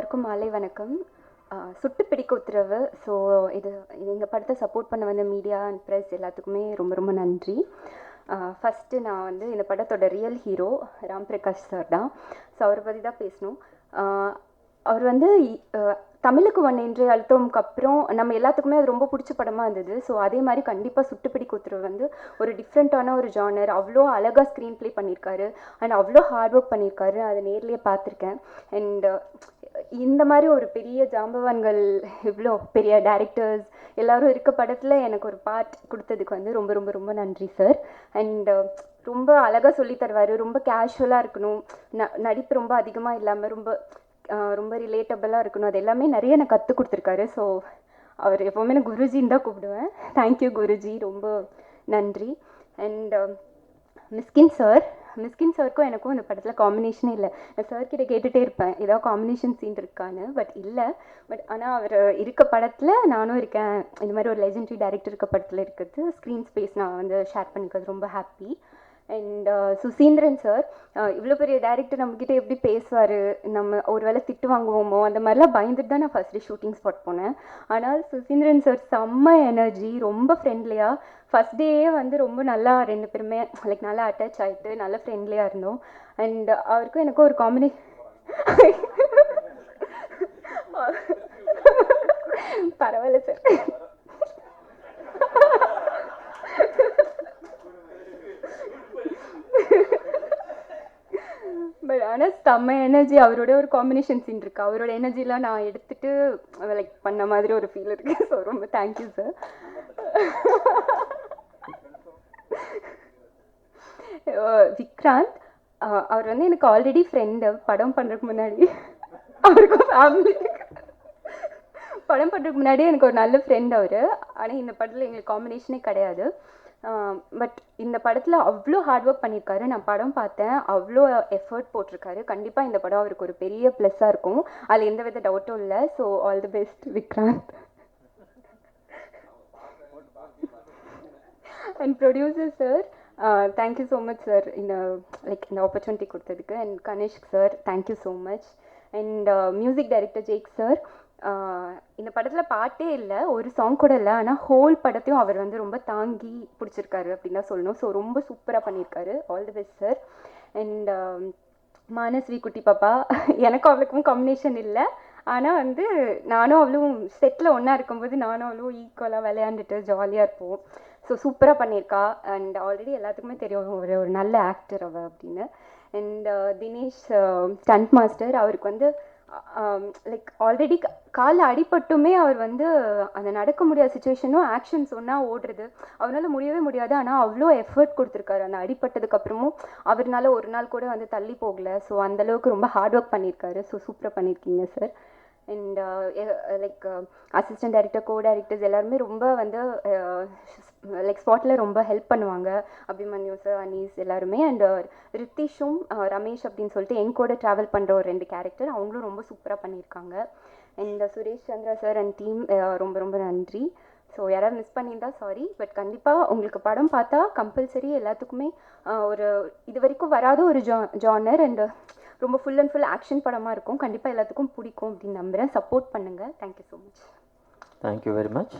எல்லாருக்கும் மாலை வணக்கம். சுட்டு பிடிக்க உத்தரவு. ஸோ இது எங்கள் படத்தை சப்போர்ட் பண்ண வந்த மீடியா அண்ட் ப்ரெஸ் எல்லாத்துக்குமே ரொம்ப ரொம்ப நன்றி. ஃபஸ்ட்டு நான் வந்து இந்த படத்தோட real hero Ram Prakash sir தான். ஸோ அவரை பற்றி தான் பேசணும். அவர் வந்து தமிழுக்கு ஒன்று இன்றைய அழுத்தம்க்கு அப்புறம் நம்ம எல்லாத்துக்குமே அது ரொம்ப பிடிச்ச படமாக இருந்தது. ஸோ அதே மாதிரி கண்டிப்பாக சுட்டுப்பிடிக்க உத்தரவு வந்து ஒரு டிஃப்ரெண்ட்டான ஒரு ஜானர். அவ்வளோ அழகாக ஸ்க்ரீன் ப்ளே பண்ணியிருக்காரு அண்ட் அவ்வளோ ஹார்ட் ஒர்க் பண்ணியிருக்காரு. அதை நேர்லேயே பார்த்துருக்கேன். அண்ட் இந்த மாதிரி ஒரு பெரிய ஜாம்பவான்கள், இவ்வளோ பெரிய டைரக்டர்ஸ் எல்லோரும் இருக்க படத்தில் எனக்கு ஒரு பார்ட் கொடுத்ததுக்கு வந்து ரொம்ப ரொம்ப ரொம்ப நன்றி சார். அண்ட் ரொம்ப அழகாக சொல்லி தருவார். ரொம்ப கேஷுவலாக இருக்கணும், நடிப்பு ரொம்ப அதிகமாக இல்லாமல் ரொம்ப ரிலேட்டபிளாக இருக்கணும். அது எல்லாமே நிறைய எனக்கு கற்றுக் கொடுத்துருக்காரு. ஸோ அவர் எப்போவுமே நான் குருஜின்னு தான் கூப்பிடுவேன். தேங்க்யூ குருஜி, ரொம்ப நன்றி. அண்ட் மிஸ்கின் சாருக்கும் எனக்கும் இந்த படத்தில் காம்பினேஷனே இல்லை. நான் சார்கிட்ட கேட்டுகிட்டே இருப்பேன் ஏதாவது காம்பினேஷன் சீன் இருக்கான்னு. பட் ஆனால் அவர் இருக்க படத்தில் நானும் இருக்கேன். இந்த மாதிரி ஒரு லெஜெண்டரி டைரக்டர் இருக்க படத்தில் இருக்கிறது, ஸ்க்ரீன் ஸ்பேஸ் நான் வந்து ஷேர் பண்ணிக்கிறது ரொம்ப ஹாப்பி. அண்ட் சுசீந்திரன் சார், இவ்வளோ பெரிய டைரக்டர் நம்மக்கிட்ட எப்படி பேசுவார், நம்ம ஒரு வேளை திட்டு வாங்குவோமோ அந்த மாதிரிலாம் பயந்துட்டு தான் நான் ஃபஸ்ட் டே ஷூட்டிங் ஸ்பாட் போனேன். ஆனால் சுசீந்திரன் சார் செம்ம எனர்ஜி, ரொம்ப ஃப்ரெண்ட்லியாக. ஃபஸ்ட் டேயே வந்து ரொம்ப நல்லா ரெண்டு பேருமே நல்லா அட்டாச் ஆகிட்டு நல்லா ஃப்ரெண்ட்லியாக இருந்தோம். அண்ட் அவருக்கும் எனக்கும் ஒரு பரவாயில்ல சார். பட் ஆனால் செம்ம எனர்ஜி. அவரோட ஒரு காம்பினேஷன் சீன் இருக்குது, அவரோட எனர்ஜிலாம் நான் எடுத்துகிட்டு பண்ண மாதிரி ஒரு ஃபீல் இருக்குது. ஸோ ரொம்ப தேங்க்யூ சார். விக்ராந்த், அவர் வந்து எனக்கு ஆல்ரெடி ஃப்ரெண்டு. படம் பண்ணுறதுக்கு முன்னாடி அவருக்கும் ஃபேமிலி படம் பண்ணுறதுக்கு முன்னாடியே எனக்கு ஒரு நல்ல ஃப்ரெண்ட் அவர். ஆனால் இந்த படத்தில் எங்களுக்கு காம்பினேஷனே கிடையாது. பட் இந்த படத்தில் அவ்வளோ ஹார்ட் ஒர்க் பண்ணியிருக்காரு. நான் படம் பார்த்தேன், அவ்வளோ எஃபர்ட் போட்டிருக்காரு. கண்டிப்பாக இந்த படம் அவருக்கு ஒரு பெரிய ப்ளஸ்ஸாக இருக்கும், அதில் எந்த வித டவுட்டும் இல்லை. So all the best Vikrant. And producer sir, thank you so much sir இந்த ஆப்பர்ச்சுனிட்டி கொடுத்ததுக்கு. And Ganesh sir, thank you so much. And music director Jake sir, இந்த படத்தில் பாட்டே இல்லை, ஒரு சாங் கூட இல்லை, ஆனால் ஹோல் படத்தையும் அவர் வந்து ரொம்ப தாங்கி பிடிச்சிருக்காரு அப்படின்னு தான் சொல்லணும். ஸோ ரொம்ப சூப்பராக பண்ணியிருக்காரு. All the best sir. And Manasvi குட்டி பாப்பா, எனக்கும் அவளுக்கும் காம்பினேஷன் இல்லை, ஆனால் வந்து நானும் அவளும் செட்டில் ஒன்றா இருக்கும்போது நானும் அவளும் ஈக்குவலாக விளையாண்டுட்டு ஜாலியாக இருப்போம். ஸோ சூப்பராக பண்ணியிருக்கா. அண்ட் ஆல்ரெடி எல்லாத்துக்குமே தெரியும் ஒரு நல்ல ஆக்டர் அவள் அப்படின்னு. அண்ட் தினேஷ் ஸ்டண்ட் மாஸ்டர், அவருக்கு வந்து ஆல்ரெடி காலில் அடிபட்டுமே அவர் வந்து அந்த நடக்க முடியாத சுச்சுவேஷனும் ஆக்ஷன் சொன்னால் ஓடுறது அவரால் முடியவே முடியாது. ஆனால் அவ்வளோ எஃபர்ட் கொடுத்துருக்காரு. அந்த அடிபட்டதுக்கப்புறமும் அவர்னால ஒரு நாள் கூட வந்து தள்ளி போகலை. ஸோ அந்தளவுக்கு ரொம்ப ஹார்ட் ஒர்க் பண்ணியிருக்காரு. ஸோ சூப்பராக பண்ணியிருக்கீங்க sir. And assistant director, go directors எல்லாருமே ரொம்ப வந்து ஸ்பாட்டில் ரொம்ப ஹெல்ப் பண்ணுவாங்க. அபிமன்யு சார், அனீஸ் எல்லாருமே. அண்ட் ரித்திஷும் ரமேஷ் அப்படின்னு சொல்லிட்டு என் கூட ட்ராவல் பண்ணுற ஒரு 2 கேரக்டர், அவங்களும் ரொம்ப சூப்பராக பண்ணியிருக்காங்க. And Suresh Chandra sir and team ரொம்ப ரொம்ப நன்றி. ஸோ யாராவது மிஸ் பண்ணியிருந்தா சாரி. பட் கண்டிப்பாக உங்களுக்கு படம் பார்த்தா கம்பல்சரி எல்லாத்துக்குமே ஒரு இது வரைக்கும் வராத ஒரு ஜானர் அண்ட் ரொம்ப ஃபுல் அண்ட் ஃபுல் ஆக்ஷன் படமாக இருக்கும். கண்டிப்பாக எல்லாத்துக்கும் பிடிக்கும் அப்படின்னு நம்புகிறேன். சப்போர்ட் பண்ணுங்கள். Thank you so much. Thank you very much.